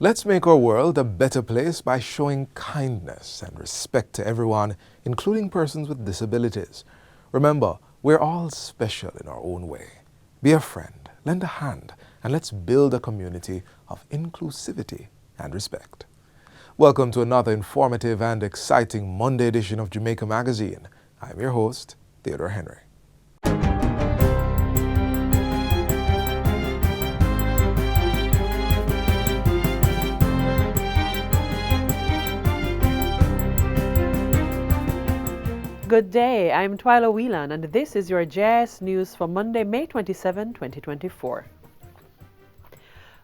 Let's make our world a better place by showing kindness and respect to everyone, including persons with disabilities. Remember, we're all special in our own way. Be a friend, lend a hand, and let's build a community of inclusivity and respect. Welcome to another informative and exciting Monday edition of Jamaica Magazine. I'm your host, Theodore Henry. Good day, I'm Twyla Whelan and this is your JS News for Monday, May 27, 2024.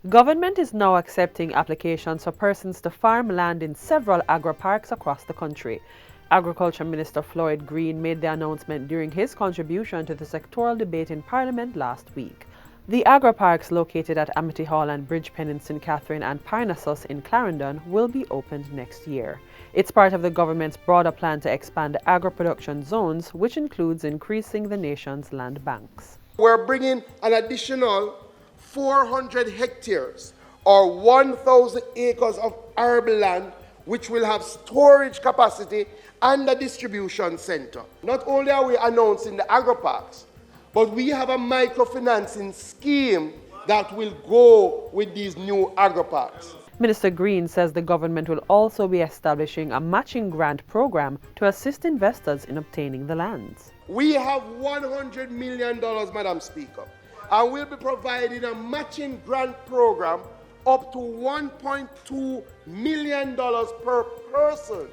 Government is now accepting applications for persons to farm land in several agri-parks across the country. Agriculture Minister Floyd Green made the announcement during his contribution to the sectoral debate in Parliament last week. The agri-parks located at Amity Hall and Bridgepen in St. Catherine and Parnassus in Clarendon will be opened next year. It's part of the government's broader plan to expand agro-production zones, which includes increasing the nation's land banks. We're bringing an additional 400 hectares or 1,000 acres of arable land, which will have storage capacity and a distribution center. Not only are we announcing the agri-parks, but we have a microfinancing scheme that will go with these new agri-parks. Minister Green says the government will also be establishing a matching grant program to assist investors in obtaining the lands. We have $100 million, Madam Speaker, and we'll be providing a matching grant program up to $1.2 million per person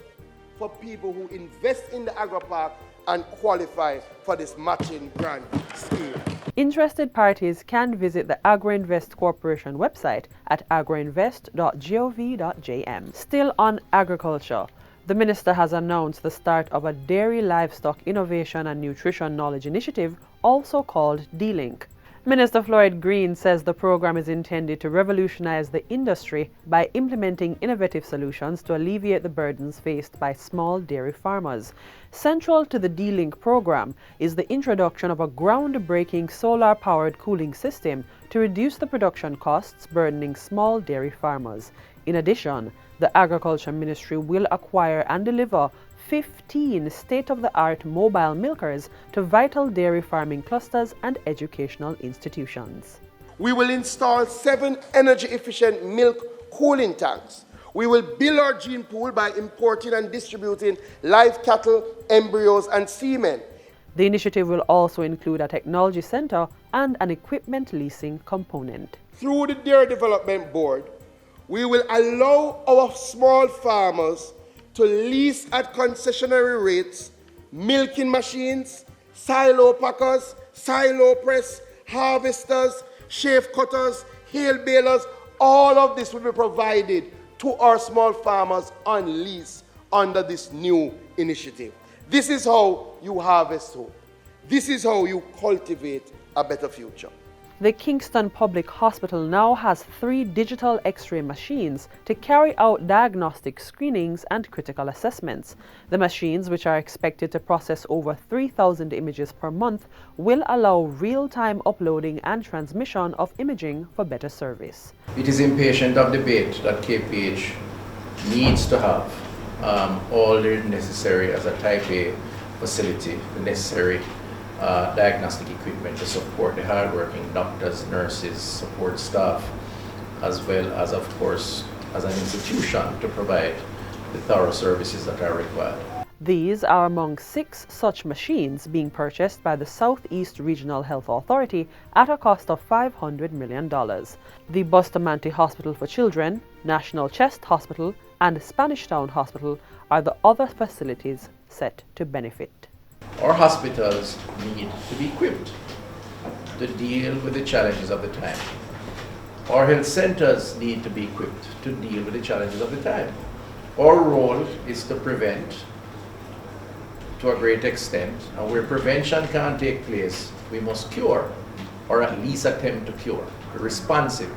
for people who invest in the agri-park and qualify for this matching grant scheme. Interested parties can visit the AgroInvest Corporation website at agroinvest.gov.jm. Still on agriculture, the minister has announced the start of a dairy livestock innovation and nutrition knowledge initiative, also called D-Link. Minister Floyd Green says the program is intended to revolutionize the industry by implementing innovative solutions to alleviate the burdens faced by small dairy farmers. Central to the D-Link program is the introduction of a groundbreaking solar-powered cooling system to reduce the production costs burdening small dairy farmers. In addition, the Agriculture Ministry will acquire and deliver 15 state-of-the-art mobile milkers to vital dairy farming clusters and educational institutions. We will install 7 energy-efficient milk cooling tanks. We will build our gene pool by importing and distributing live cattle, embryos, and semen. The initiative will also include a technology center and an equipment leasing component. Through the Dairy Development Board, we will allow our small farmers to lease at concessionary rates milking machines, silo packers, silo press, harvesters, shave cutters, hail balers. All of this will be provided to our small farmers on lease under this new initiative. This is how you harvest hope. This is how you cultivate a better future. The Kingston Public Hospital now has 3 digital X-ray machines to carry out diagnostic screenings and critical assessments. The machines, which are expected to process over 3,000 images per month, will allow real-time uploading and transmission of imaging for better service. It is impatient of debate that KPH needs to have all the necessary as a Type A facility, the necessary diagnostic equipment to support the hardworking doctors, nurses, support staff, as well as, of course, as an institution to provide the thorough services that are required. These are among 6 such machines being purchased by the Southeast Regional Health Authority at a cost of $500 million. The Bustamante Hospital for Children, National Chest Hospital, and Spanish Town Hospital are the other facilities set to benefit. Our hospitals need to be equipped to deal with the challenges of the time. Our health centers need to be equipped to deal with the challenges of the time. Our role is to prevent to a great extent, and where prevention can't take place, we must cure, or at least attempt to cure. Responsive.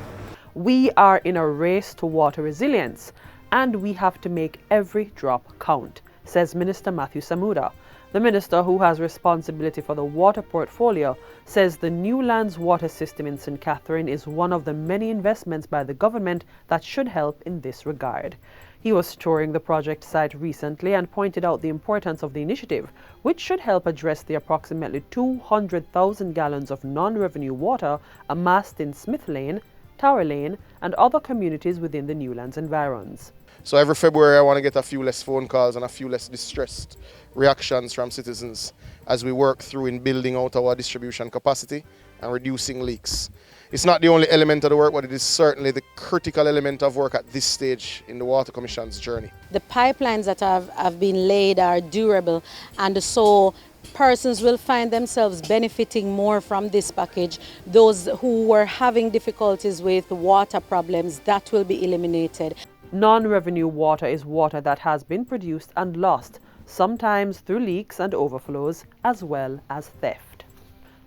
We are in a race to water resilience, and we have to make every drop count, says Minister Matthew Samuda. The minister, who has responsibility for the water portfolio, says the New Lands water system in St. Catherine is one of the many investments by the government that should help in this regard. He was touring the project site recently and pointed out the importance of the initiative, which should help address the approximately 200,000 gallons of non-revenue water amassed in Smith Lane, Tower Lane, and other communities within the Newlands environs. So every February I want to get a few less phone calls and a few less distressed reactions from citizens as we work through in building out our distribution capacity and reducing leaks. It's not the only element of the work, but it is certainly the critical element of work at this stage in the Water Commission's journey. The pipelines that have been laid are durable, and so persons will find themselves benefiting more from this package. Those who were having difficulties with water problems, that will be eliminated. Non-revenue water is water that has been produced and lost, sometimes through leaks and overflows, as well as theft.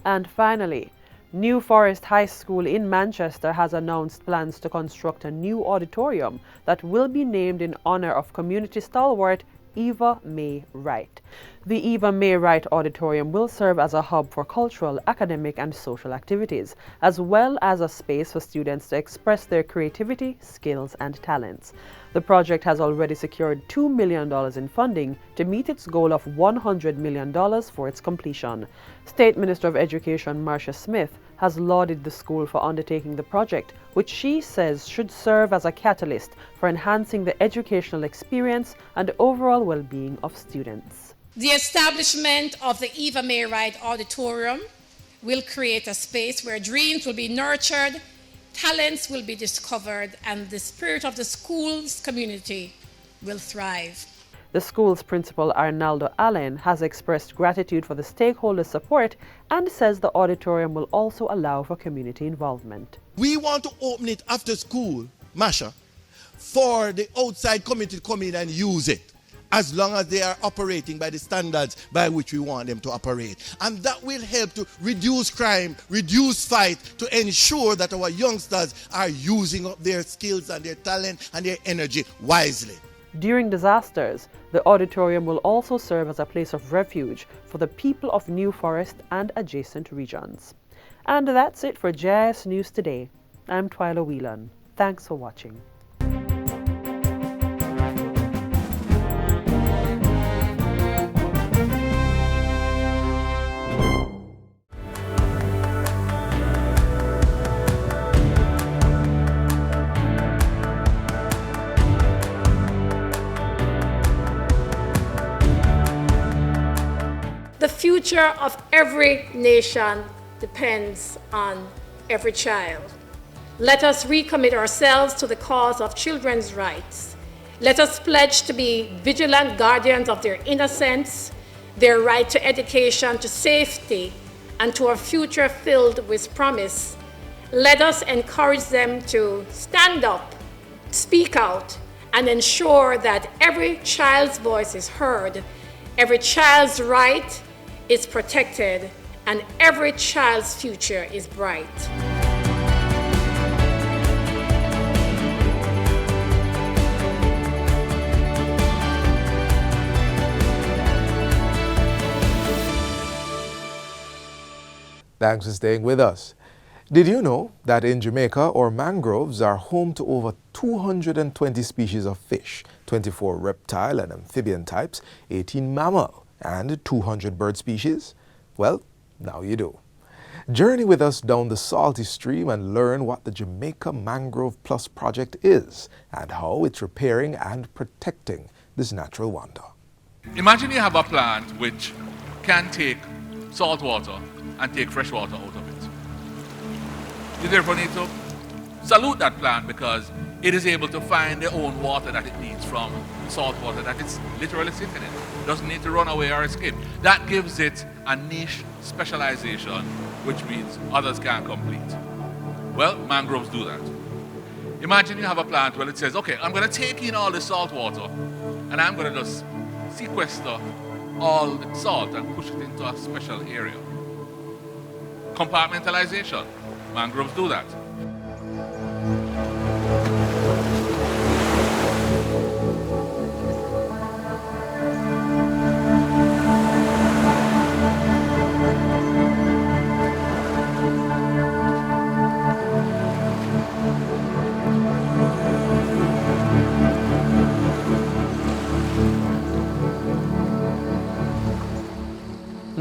And finally, New Forest High School in Manchester has announced plans to construct a new auditorium that will be named in honor of community stalwart Eva May Wright. The Eva May Wright Auditorium will serve as a hub for cultural, academic, and social activities, as well as a space for students to express their creativity, skills, and talents. The project has already secured $2 million in funding to meet its goal of $100 million for its completion. State Minister of Education Marcia Smith has lauded the school for undertaking the project, which she says should serve as a catalyst for enhancing the educational experience and overall well-being of students. The establishment of the Eva May Wright Auditorium will create a space where dreams will be nurtured, talents will be discovered, and the spirit of the school's community will thrive. The school's principal, Arnaldo Allen, has expressed gratitude for the stakeholders' support and says the auditorium will also allow for community involvement. We want to open it after school, Masha, for the outside community to come in and use it, as long as they are operating by the standards by which we want them to operate. And that will help to reduce crime, reduce fight, to ensure that our youngsters are using up their skills and their talent and their energy wisely. During disasters, the auditorium will also serve as a place of refuge for the people of New Forest and adjacent regions. And that's it for JIS News Today. I'm Twyla Whelan. Thanks for watching. The future of every nation depends on every child. Let us recommit ourselves to the cause of children's rights. Let us pledge to be vigilant guardians of their innocence, their right to education, to safety, and to a future filled with promise. Let us encourage them to stand up, speak out, and ensure that every child's voice is heard, every child's right is protected, and every child's future is bright. Thanks for staying with us. Did you know that in Jamaica, our mangroves are home to over 220 species of fish, 24 reptile and amphibian types, 18 mammal, and 200 bird species? Well, now you do. Journey with us down the salty stream and learn what the Jamaica Mangrove Plus project is and how it's repairing and protecting this natural wonder. Imagine you have a plant which can take salt water and take fresh water out of it. You therefore need to salute that plant because it is able to find the own water that it needs from salt water that it's literally sitting in. It doesn't need to run away or escape. That gives it a niche specialization, which means others can't complete. Well, mangroves do that. Imagine you have a plant where it says, okay, I'm going to take in all the salt water and I'm going to just sequester all the salt and push it into a special area. Compartmentalization. Mangroves do that.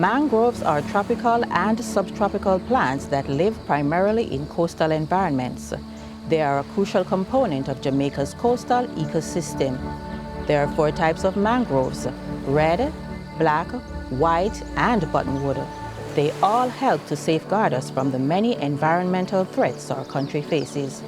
Mangroves are tropical and subtropical plants that live primarily in coastal environments. They are a crucial component of Jamaica's coastal ecosystem. There are 4 types of mangroves: red, black, white, and buttonwood. They all help to safeguard us from the many environmental threats our country faces.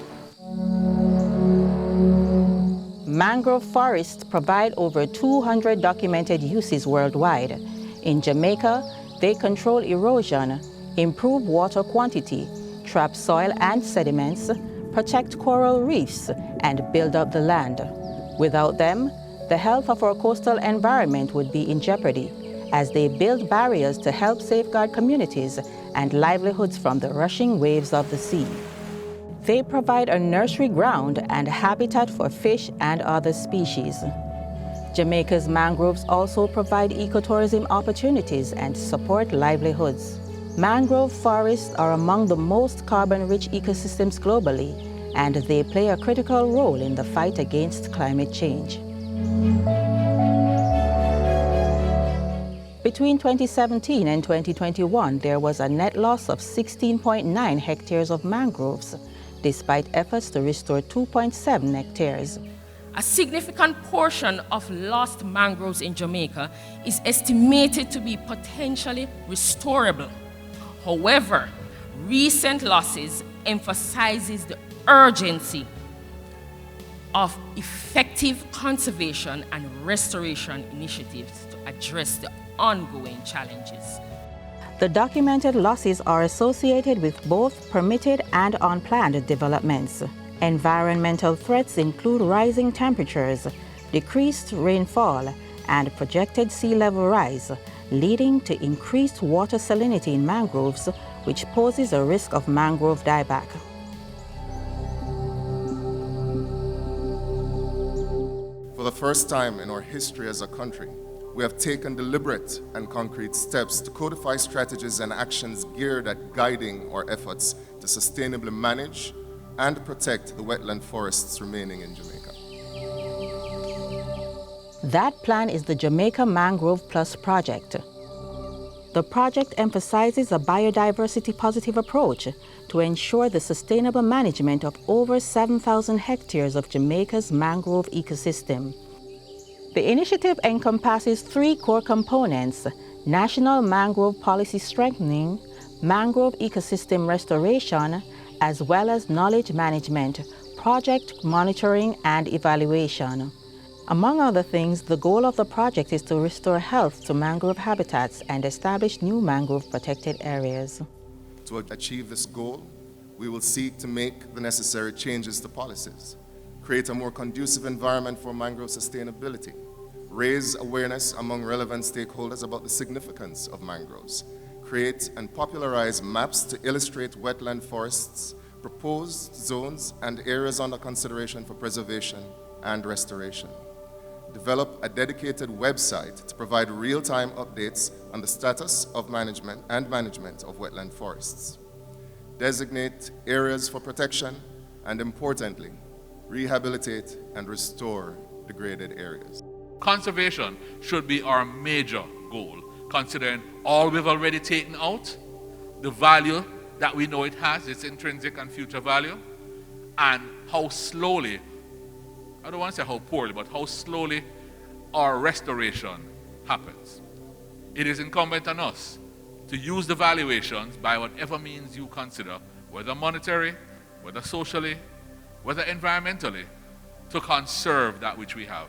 Mangrove forests provide over 200 documented uses worldwide. In Jamaica, they control erosion, improve water quantity, trap soil and sediments, protect coral reefs, and build up the land. Without them, the health of our coastal environment would be in jeopardy, as they build barriers to help safeguard communities and livelihoods from the rushing waves of the sea. They provide a nursery ground and habitat for fish and other species. Jamaica's mangroves also provide ecotourism opportunities and support livelihoods. Mangrove forests are among the most carbon-rich ecosystems globally, and they play a critical role in the fight against climate change. Between 2017 and 2021, there was a net loss of 16.9 hectares of mangroves, despite efforts to restore 2.7 hectares. A significant portion of lost mangroves in Jamaica is estimated to be potentially restorable. However, recent losses emphasizes the urgency of effective conservation and restoration initiatives to address the ongoing challenges. The documented losses are associated with both permitted and unplanned developments. Environmental threats include rising temperatures, decreased rainfall, and projected sea level rise, leading to increased water salinity in mangroves, which poses a risk of mangrove dieback. For the first time in our history as a country, we have taken deliberate and concrete steps to codify strategies and actions geared at guiding our efforts to sustainably manage and protect the wetland forests remaining in Jamaica. That plan is the Jamaica Mangrove Plus project. The project emphasizes a biodiversity positive approach to ensure the sustainable management of over 7,000 hectares of Jamaica's mangrove ecosystem. The initiative encompasses 3 core components: national mangrove policy strengthening, mangrove ecosystem restoration, as well as knowledge management, project monitoring, and evaluation. Among other things, the goal of the project is to restore health to mangrove habitats and establish new mangrove protected areas. To achieve this goal, we will seek to make the necessary changes to policies, create a more conducive environment for mangrove sustainability, raise awareness among relevant stakeholders about the significance of mangroves, create and popularize maps to illustrate wetland forests, proposed zones, and areas under consideration for preservation and restoration. Develop a dedicated website to provide real-time updates on the status of management of wetland forests. Designate areas for protection, and importantly, rehabilitate and restore degraded areas. Conservation should be our major goal, considering all we've already taken out, the value that we know it has, its intrinsic and future value, and how slowly, I don't want to say how poorly, but how slowly our restoration happens. It is incumbent on us to use the valuations by whatever means you consider, whether monetary, whether socially, whether environmentally, to conserve that which we have.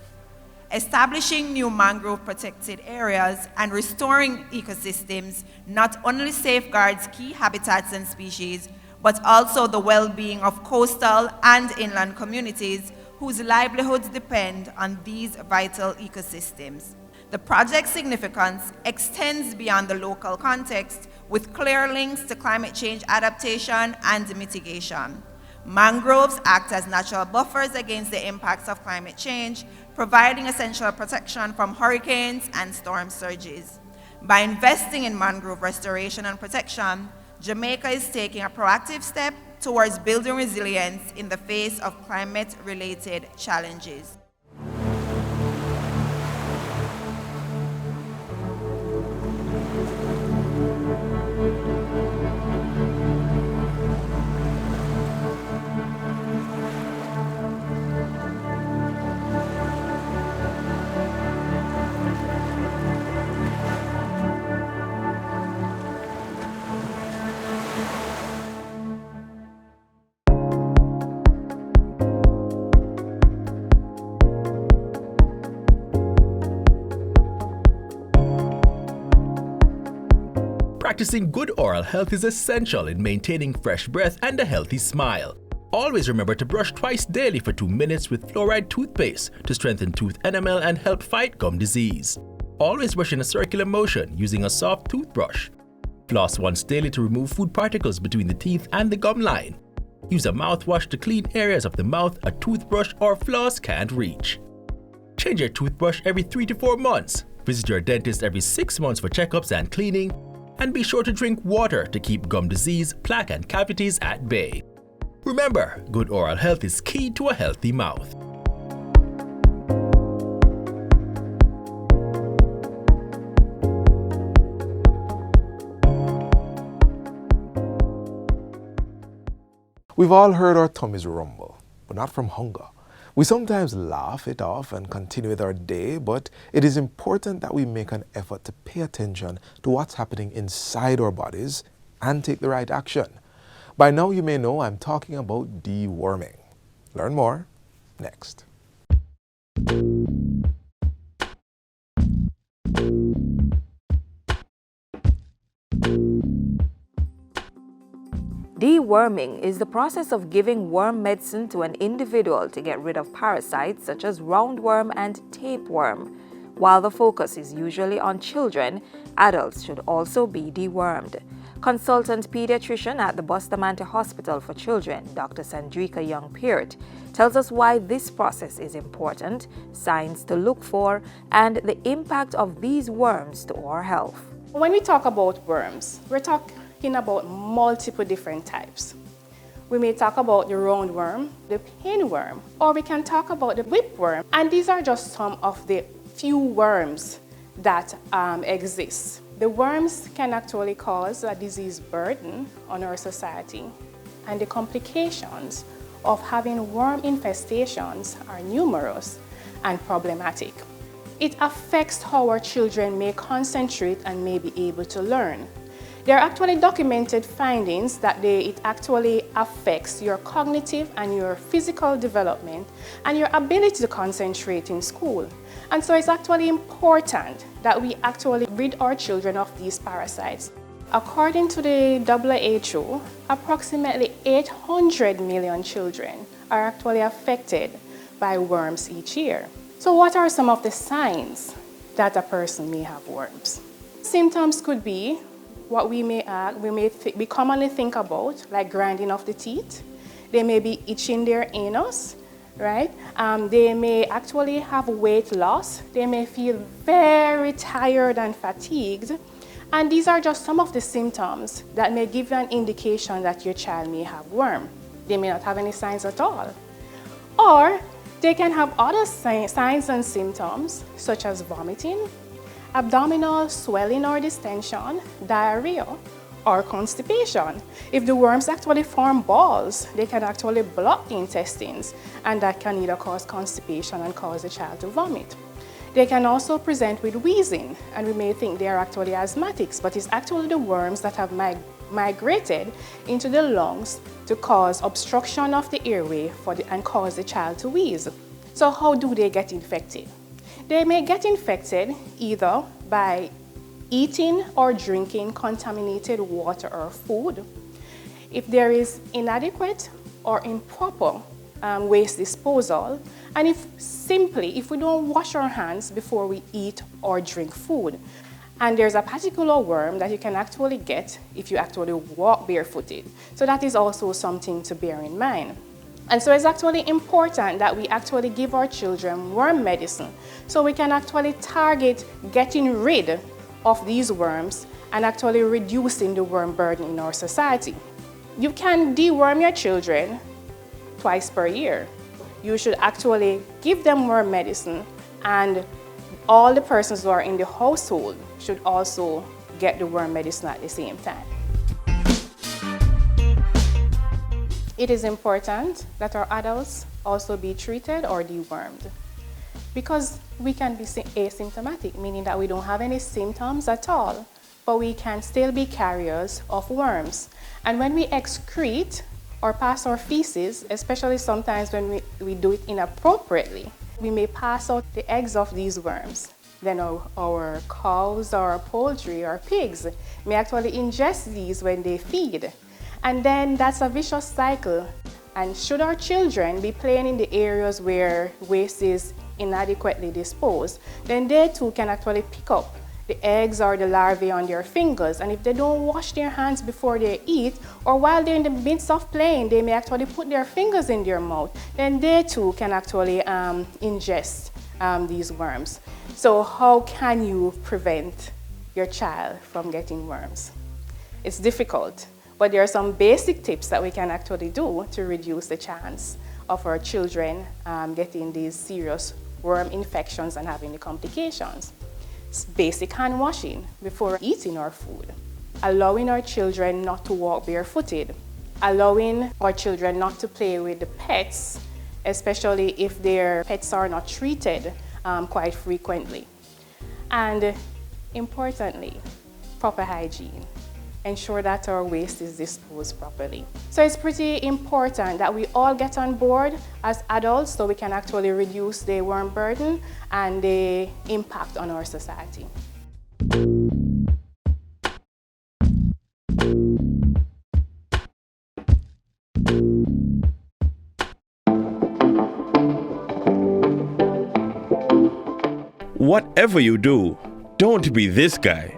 Establishing new mangrove protected areas and restoring ecosystems not only safeguards key habitats and species, but also the well-being of coastal and inland communities whose livelihoods depend on these vital ecosystems. The project's significance extends beyond the local context, with clear links to climate change adaptation and mitigation. Mangroves act as natural buffers against the impacts of climate change, providing essential protection from hurricanes and storm surges. By investing in mangrove restoration and protection, Jamaica is taking a proactive step towards building resilience in the face of climate-related challenges. Practicing good oral health is essential in maintaining fresh breath and a healthy smile. Always remember to brush twice daily for 2 minutes with fluoride toothpaste to strengthen tooth enamel and help fight gum disease. Always brush in a circular motion using a soft toothbrush. Floss once daily to remove food particles between the teeth and the gum line. Use a mouthwash to clean areas of the mouth a toothbrush or floss can't reach. Change your toothbrush every 3 to 4 months. Visit your dentist every 6 months for checkups and cleaning. And be sure to drink water to keep gum disease, plaque, and cavities at bay. Remember, good oral health is key to a healthy mouth. We've all heard our tummies rumble, but not from hunger. We sometimes laugh it off and continue with our day, but it is important that we make an effort to pay attention to what's happening inside our bodies and take the right action. By now you may know I'm talking about deworming. Learn more next. Deworming is the process of giving worm medicine to an individual to get rid of parasites such as roundworm and tapeworm. While the focus is usually on children, adults should also be dewormed. Consultant pediatrician at the Bustamante Hospital for Children, Dr. Sandrika Young-Peart, tells us why this process is important, signs to look for, and the impact of these worms to our health. When we talk about worms, we're talking about multiple different types. We may talk about the roundworm, the pinworm, or we can talk about the whipworm. And these are just some of the few worms that exist. The worms can actually cause a disease burden on our society, and the complications of having worm infestations are numerous and problematic. It affects how our children may concentrate and may be able to learn. There are actually documented findings that it actually affects your cognitive and your physical development and your ability to concentrate in school. And so it's actually important that we actually rid our children of these parasites. According to the WHO, approximately 800 million children are actually affected by worms each year. So what are some of the signs that a person may have worms? Symptoms could be what we commonly think about, like grinding of the teeth. They may be itching their anus, right? They may actually have weight loss. They may feel very tired and fatigued. And these are just some of the symptoms that may give you an indication that your child may have worm. They may not have any signs at all. Or they can have other signs and symptoms, such as vomiting, abdominal swelling or distension, diarrhea, or constipation. If the worms actually form balls, they can actually block the intestines, and that can either cause constipation and cause the child to vomit. They can also present with wheezing, and we may think they are actually asthmatics, but it's actually the worms that have migrated into the lungs to cause obstruction of the airway and cause the child to wheeze. So how do they get infected? They may get infected either by eating or drinking contaminated water or food. If there is inadequate or improper waste disposal, and if we don't wash our hands before we eat or drink food. And there's a particular worm that you can actually get if you actually walk barefooted. So that is also something to bear in mind. And so it's actually important that we actually give our children worm medicine so we can actually target getting rid of these worms and actually reducing the worm burden in our society. You can deworm your children twice per year. You should actually give them worm medicine, and all the persons who are in the household should also get the worm medicine at the same time. It is important that our adults also be treated or dewormed, because we can be asymptomatic, meaning that we don't have any symptoms at all, but we can still be carriers of worms. And when we excrete or pass our feces, especially sometimes when we do it inappropriately, we may pass out the eggs of these worms. then our cows or poultry or pigs may actually ingest these when they feed. And then that's a vicious cycle. And should our children be playing in the areas where waste is inadequately disposed, then they too can actually pick up the eggs or the larvae on their fingers. And if they don't wash their hands before they eat, or while they're in the midst of playing, they may actually put their fingers in their mouth, then they too can actually ingest these worms. So how can you prevent your child from getting worms? It's difficult, but there are some basic tips that we can actually do to reduce the chance of our children getting these serious worm infections and having the complications. It's basic hand washing before eating our food, allowing our children not to walk barefooted, allowing our children not to play with the pets, especially if their pets are not treated quite frequently. And importantly, proper hygiene. Ensure that our waste is disposed properly. So it's pretty important that we all get on board as adults so we can actually reduce the worm burden and the impact on our society. Whatever you do, don't be this guy.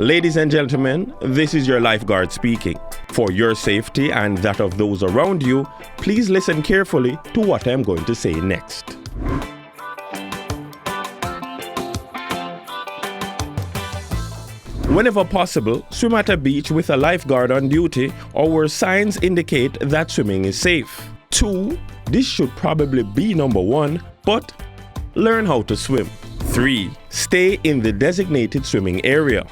Ladies and gentlemen, this is your lifeguard speaking. For your safety and that of those around you, please listen carefully to what I'm going to say next. Whenever possible, swim at a beach with a lifeguard on duty or where signs indicate that swimming is safe. 2. This should probably be number 1, but learn how to swim. 3. Stay in the designated swimming area.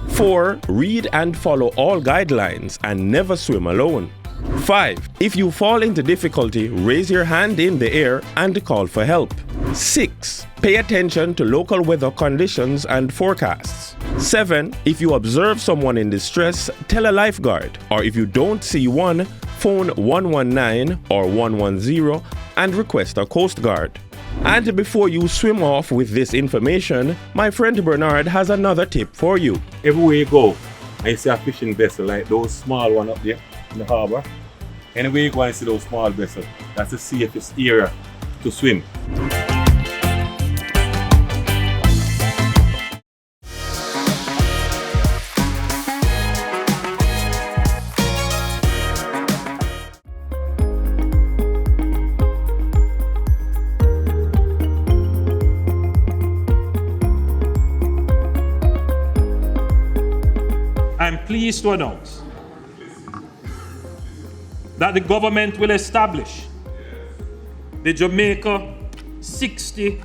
4. Read and follow all guidelines and never swim alone. 5. If you fall into difficulty, raise your hand in the air and call for help. 6. Pay attention to local weather conditions and forecasts. 7. If you observe someone in distress, tell a lifeguard, or if you don't see one, phone 119 or 110 and request a Coast Guard. And before you swim off with this information, my friend Bernard has another tip for you. Everywhere you go, and you see a fishing vessel like those small ones up there in the harbor, anywhere you go and see those small vessels, that's the safest area to swim. I'm pleased to announce that the government will establish the Jamaica 60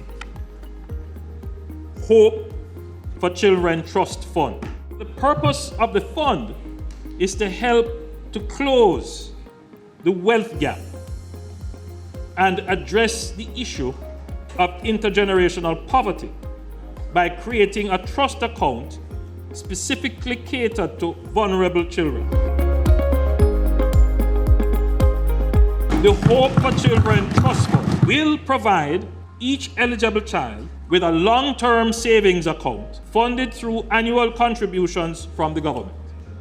Hope for Children Trust Fund. The purpose of the fund is to help to close the wealth gap and address the issue of intergenerational poverty by creating a trust account specifically catered to vulnerable children. The Hope for Children Trust Fund will provide each eligible child with a long-term savings account funded through annual contributions from the government.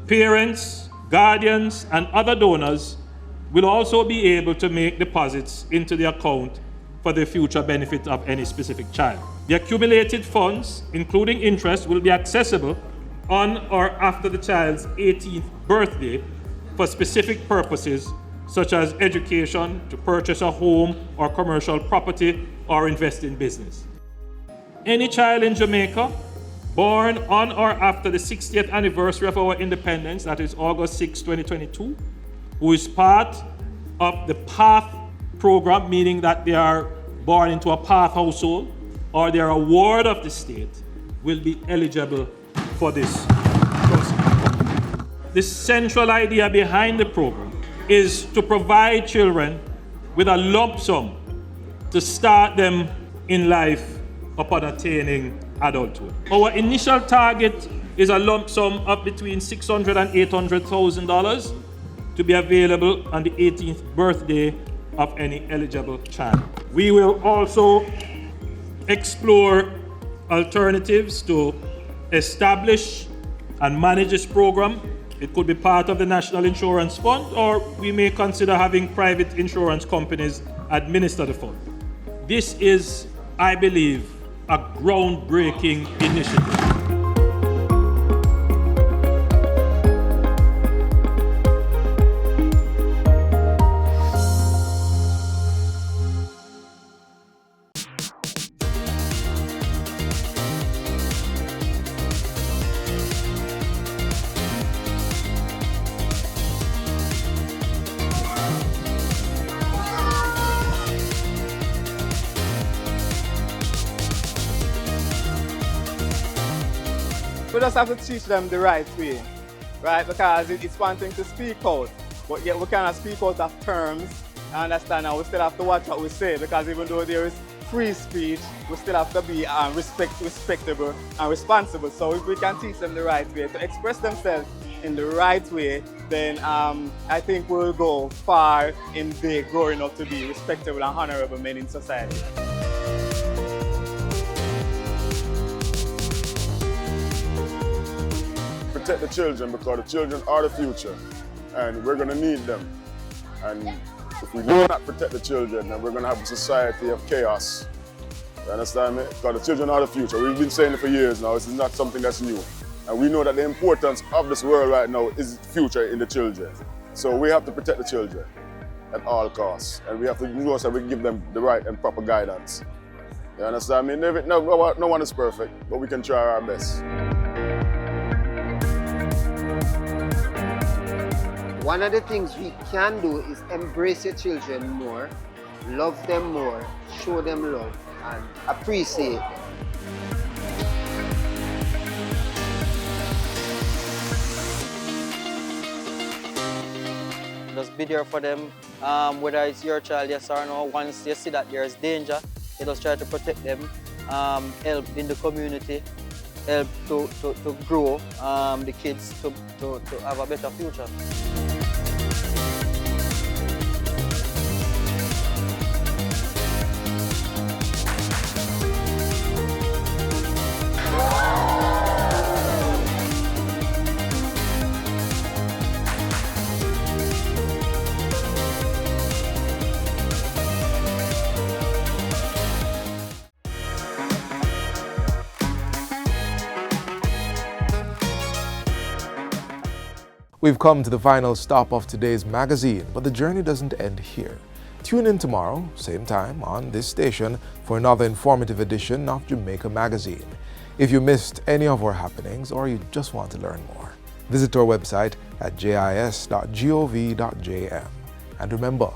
Parents, guardians, and other donors will also be able to make deposits into the account for the future benefit of any specific child. The accumulated funds, including interest, will be accessible on or after the child's 18th birthday for specific purposes such as education, to purchase a home or commercial property, or invest in business. Any child in Jamaica born on or after the 60th anniversary of our independence, that is August 6, 2022, who is part of the PATH program, meaning that they are born into a PATH household, or they are a ward of the state, will be eligible for this program. The central idea behind the program is to provide children with a lump sum to start them in life upon attaining adulthood. Our initial target is a lump sum of between $600,000 and $800,000 to be available on the 18th birthday of any eligible child. We will also explore alternatives to establish and manage this program. It could be part of the National Insurance Fund, or we may consider having private insurance companies administer the fund. This is, I believe, a groundbreaking initiative. We just have to teach them the right way, right? Because it's one thing to speak out, but yet we cannot speak out of terms, I understand, and we still have to watch what we say, because even though there is free speech, we still have to be respectable and responsible. So if we can teach them the right way to express themselves in the right way, then I think we'll go far in their growing up to be respectable and honorable men in society. Protect the children, because the children are the future and we're going to need them. And if we do not protect the children, then we're going to have a society of chaos. You understand me? Because the children are the future. We've been saying it for years now. This is not something that's new. And we know that the importance of this world right now is future in the children. So we have to protect the children at all costs. And we have to know that we give them the right and proper guidance. You understand me? No one is perfect, but we can try our best. One of the things we can do is embrace your children more, love them more, show them love, and appreciate them. Just be there for them, whether it's your child, yes or no. Once you see that there is danger, you just try to protect them, help in the community, help to grow the kids to have a better future. We've come to the final stop of today's magazine, but the journey doesn't end here. Tune in tomorrow, same time, on this station for another informative edition of Jamaica Magazine. If you missed any of our happenings or you just want to learn more, visit our website at jis.gov.jm. And remember,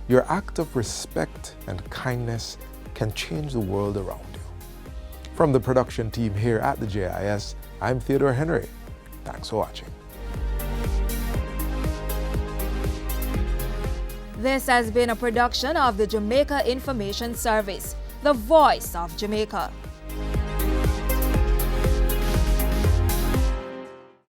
your act of respect and kindness can change the world around you. From the production team here at the JIS, I'm Theodore Henry. Thanks for watching. This has been a production of the Jamaica Information Service, the voice of Jamaica.